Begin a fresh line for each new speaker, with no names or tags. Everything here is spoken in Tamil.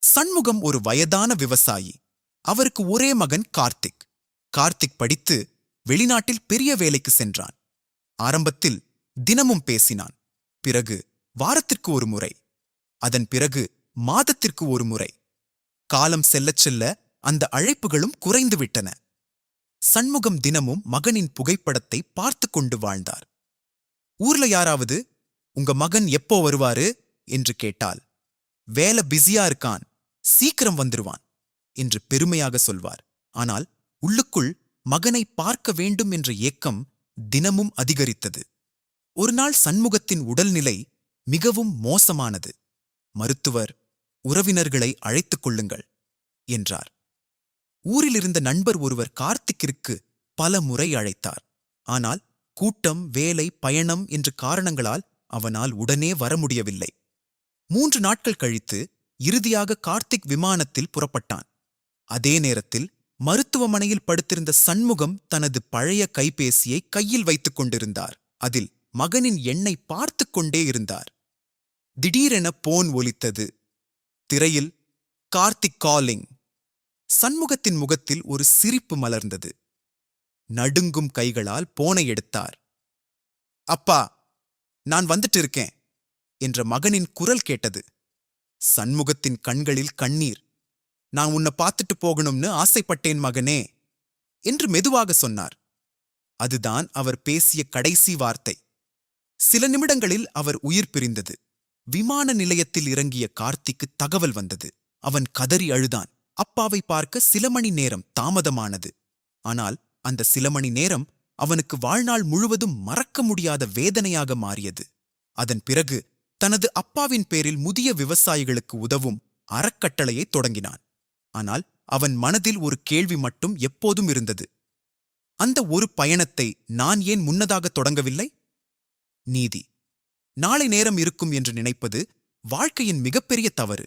சண்முகம் ஒரு வயதான விவசாயி. அவருக்கு ஒரே மகன் கார்த்திக். கார்த்திக் படித்து வெளிநாட்டில் பெரிய வேலைக்கு சென்றான். ஆரம்பத்தில் தினமும் பேசினான். பிறகு வாரத்திற்கு ஒரு முறை. அதன் பிறகு மாதத்திற்கு ஒரு முறை. காலம் செல்லச் செல்ல அந்த அழைப்புகளும் குறைந்துவிட்டன. சண்முகம் தினமும் மகனின் புகைப்படத்தை பார்த்து கொண்டு வாழ்ந்தார். ஊர்ல யாராவது உங்க மகன் எப்போ வருவாரு என்று கேட்டால், வேலை பிஸியா இருக்கான், சீக்கிரம் வந்துருவான் என்று பெருமையாக சொல்வார். ஆனால் உள்ளுக்குள் மகனை பார்க்க வேண்டும் என்ற ஏக்கம் தினமும் அதிகரித்தது. ஒருநாள் சண்முகத்தின் உடல்நிலை மிகவும் மோசமானது. மருத்துவர், உறவினர்களை அழைத்துக் கொள்ளுங்கள் என்றார். ஊரிலிருந்த நண்பர் ஒருவர் கார்த்திக்கிற்கு பல முறை அழைத்தார். ஆனால் கூட்டம், வேலை, பயணம் என்ற காரணங்களால் அவனால் உடனே வர முடியவில்லை. 3 நாட்கள் கழித்து இறுதியாக கார்த்திக் விமானத்தில் புறப்பட்டான். அதே நேரத்தில் மருத்துவமனையில் படுத்திருந்த சண்முகம் தனது பழைய கைபேசியை கையில் வைத்துக் கொண்டிருந்தார். அதில் மகனின் எண்ணை பார்த்துக் கொண்டே இருந்தார். திடீரென போன் ஒலித்தது. திரையில் கார்த்திக் காலிங். சண்முகத்தின் முகத்தில் ஒரு சிரிப்பு மலர்ந்தது. நடுங்கும் கைகளால் போனை எடுத்தார். அப்பா, நான் வந்துட்டு இருக்கேன் என்ற மகனின் குரல் கேட்டது. சண்முகத்தின் கண்களில் கண்ணீர். நான் உன்னை பார்த்துட்டு போகணும்னு ஆசைப்பட்டேன் மகனே என்று மெதுவாக சொன்னார். அதுதான் அவர் பேசிய கடைசி வார்த்தை. சில நிமிடங்களில் அவர் உயிர் பிரிந்தது. விமான நிலையத்தில் இறங்கிய கார்த்திக்கு தகவல் வந்தது. அவன் கதறி அழுதான். அப்பாவை பார்க்க சில மணி நேரம் தாமதமானது. ஆனால் அந்த சில மணி நேரம் அவனுக்கு வாழ்நாள் முழுவதும் மறக்க முடியாத வேதனையாக மாறியது. அதன் பிறகு தனது அப்பாவின் பேரில் முதிய விவசாயிகளுக்கு உதவும் அறக்கட்டளையை தொடங்கினான். ஆனால் அவன் மனதில் ஒரு கேள்வி மட்டும் எப்போதும் இருந்தது. அந்த ஒரு பயணத்தை நான் ஏன் முன்னதாக தொடங்கவில்லை? நீதி. நாளை நேரம் இருக்கும் என்று நினைப்பது வாழ்க்கையின் மிகப்பெரிய தவறு.